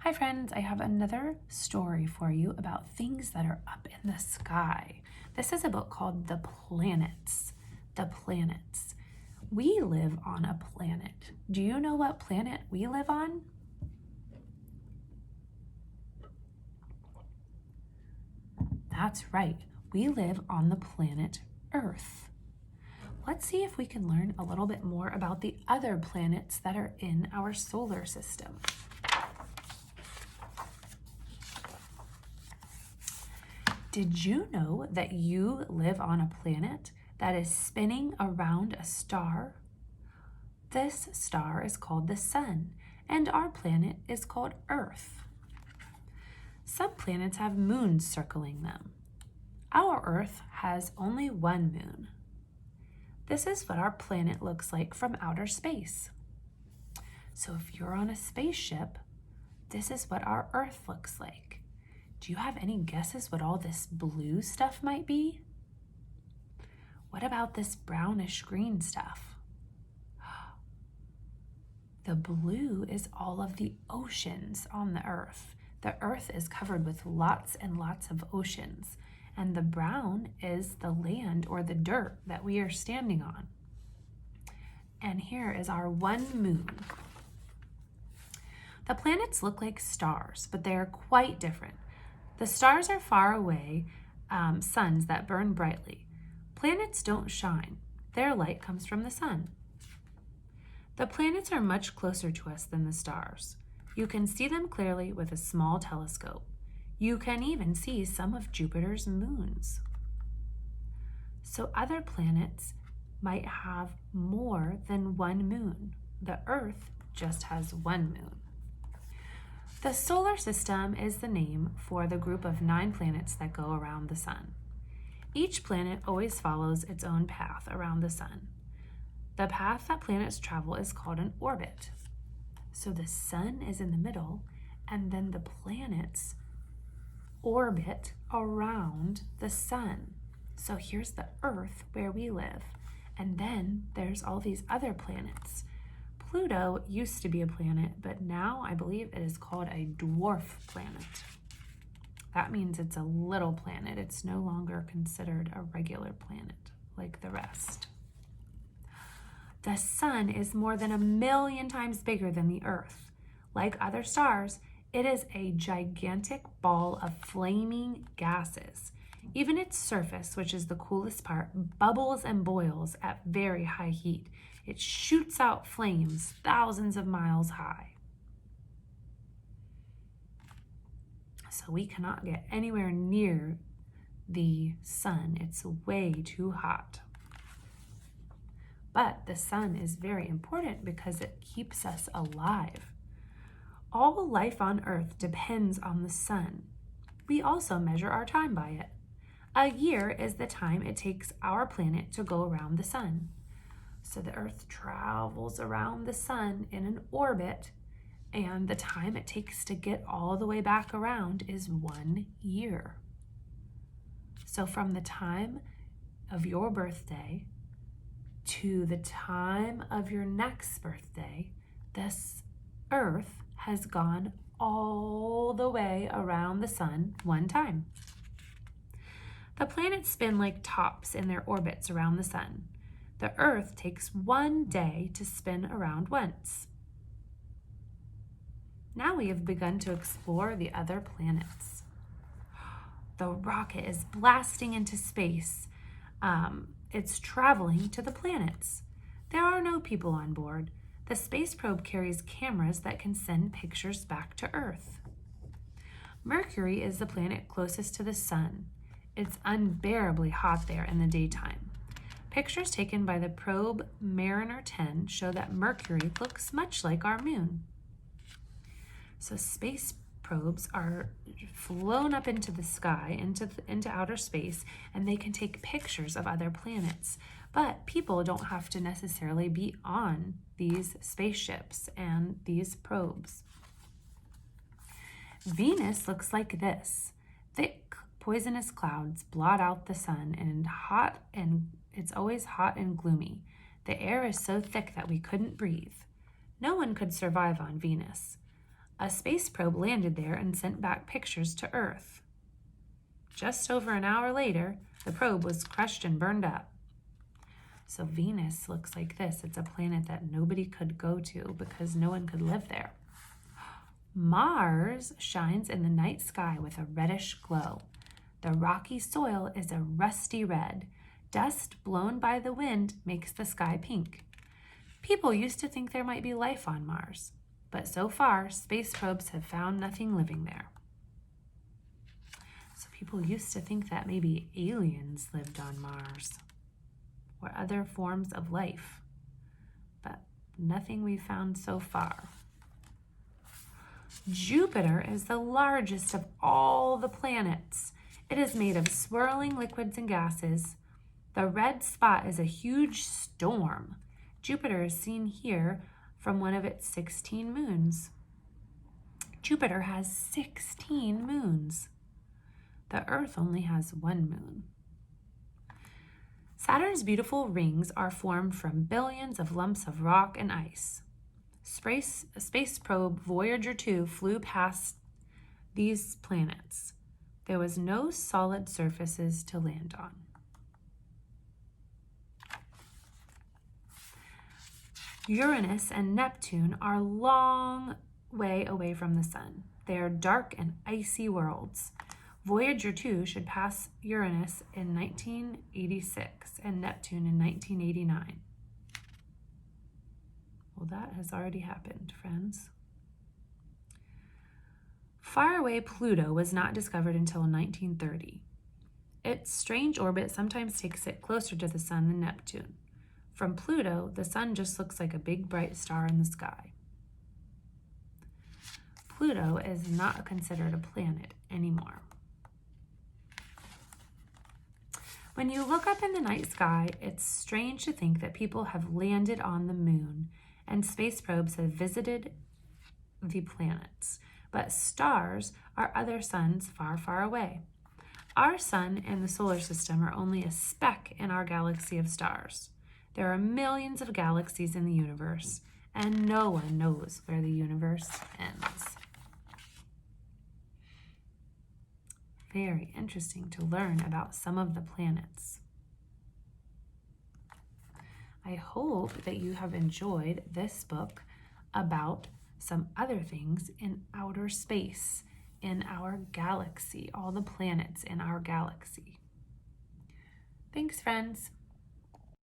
Hi friends, I have another story for you about things that are up in the sky. This is a book called The Planets. The Planets. We live on a planet. Do you know what planet we live on? That's right. We live on the planet Earth. Let's see if we can learn a little bit more about the other planets that are in our solar system. Did you know that you live on a planet that is spinning around a star? This star is called the Sun, and our planet is called Earth. Some planets have moons circling them. Our Earth has only one moon. This is what our planet looks like from outer space. So if you're on a spaceship, this is what our Earth looks like. Do you have any guesses what all this blue stuff might be? What about this brownish green stuff? The blue is all of the oceans on the Earth. The Earth is covered with lots and lots of oceans, and the brown is the land or the dirt that we are standing on. And here is our one moon. The planets look like stars, but they are quite different. The stars are far away suns that burn brightly. Planets don't shine. Their light comes from the sun. The planets are much closer to us than the stars. You can see them clearly with a small telescope. You can even see some of Jupiter's moons. So other planets might have more than one moon. The Earth just has one moon. The solar system is the name for the group of 9 planets that go around the sun. Each planet always follows its own path around the sun. The path that planets travel is called an orbit. So the sun is in the middle, and then the planets orbit around the sun. So here's the Earth where we live, and then there's all these other planets. Pluto used to be a planet, but now I believe it is called a dwarf planet. That means it's a little planet. It's no longer considered a regular planet like the rest. The sun is more than 1,000,000 times bigger than the Earth. Like other stars, it is a gigantic ball of flaming gases. Even its surface, which is the coolest part, bubbles and boils at very high heat. It shoots out flames thousands of miles high. So we cannot get anywhere near the sun. It's way too hot. But the sun is very important because it keeps us alive. All life on Earth depends on the sun. We also measure our time by it. A year is the time it takes our planet to go around the sun. So the Earth travels around the sun in an orbit, and the time it takes to get all the way back around is 1 year. So from the time of your birthday to the time of your next birthday, this Earth has gone all the way around the sun 1 time. The planets spin like tops in their orbits around the sun. The Earth takes 1 day to spin around once. Now we have begun to explore the other planets. The rocket is blasting into space. It's traveling to the planets. There are no people on board. The space probe carries cameras that can send pictures back to Earth. Mercury is the planet closest to the sun. It's unbearably hot there in the daytime. Pictures taken by the probe Mariner 10 show that Mercury looks much like our moon. So space probes are flown up into the sky, into outer space, and they can take pictures of other planets. But people don't have to necessarily be on these spaceships and these probes. Venus looks like this. Thick, poisonous clouds blot out the sun, and it's always hot and gloomy. The air is so thick that we couldn't breathe. No one could survive on Venus. A space probe landed there and sent back pictures to Earth. Just over an hour later, the probe was crushed and burned up. So Venus looks like this. It's a planet that nobody could go to because no one could live there. Mars shines in the night sky with a reddish glow. The rocky soil is a rusty red. Dust blown by the wind makes the sky pink. People used to think there might be life on Mars, but so far, space probes have found nothing living there. So people used to think that maybe aliens lived on Mars or other forms of life, but nothing we've found so far. Jupiter is the largest of all the planets. It is made of swirling liquids and gases. The red spot is a huge storm. Jupiter is seen here from one of its 16 moons. Jupiter has 16 moons. The Earth only has one moon. Saturn's beautiful rings are formed from billions of lumps of rock and ice. Space probe Voyager 2 flew past these planets. There was no solid surfaces to land on. Uranus and Neptune are a long way away from the sun. They are dark and icy worlds. Voyager 2 should pass Uranus in 1986 and Neptune in 1989. Well, that has already happened, friends. Faraway Pluto was not discovered until 1930. Its strange orbit sometimes takes it closer to the sun than Neptune. From Pluto, the sun just looks like a big bright star in the sky. Pluto is not considered a planet anymore. When you look up in the night sky, it's strange to think that people have landed on the moon and space probes have visited the planets. But stars are other suns far, far away. Our sun and the solar system are only a speck in our galaxy of stars. There are millions of galaxies in the universe, and no one knows where the universe ends. Very interesting to learn about some of the planets. I hope that you have enjoyed this book about some other things in outer space, in our galaxy, all the planets in our galaxy. Thanks, friends.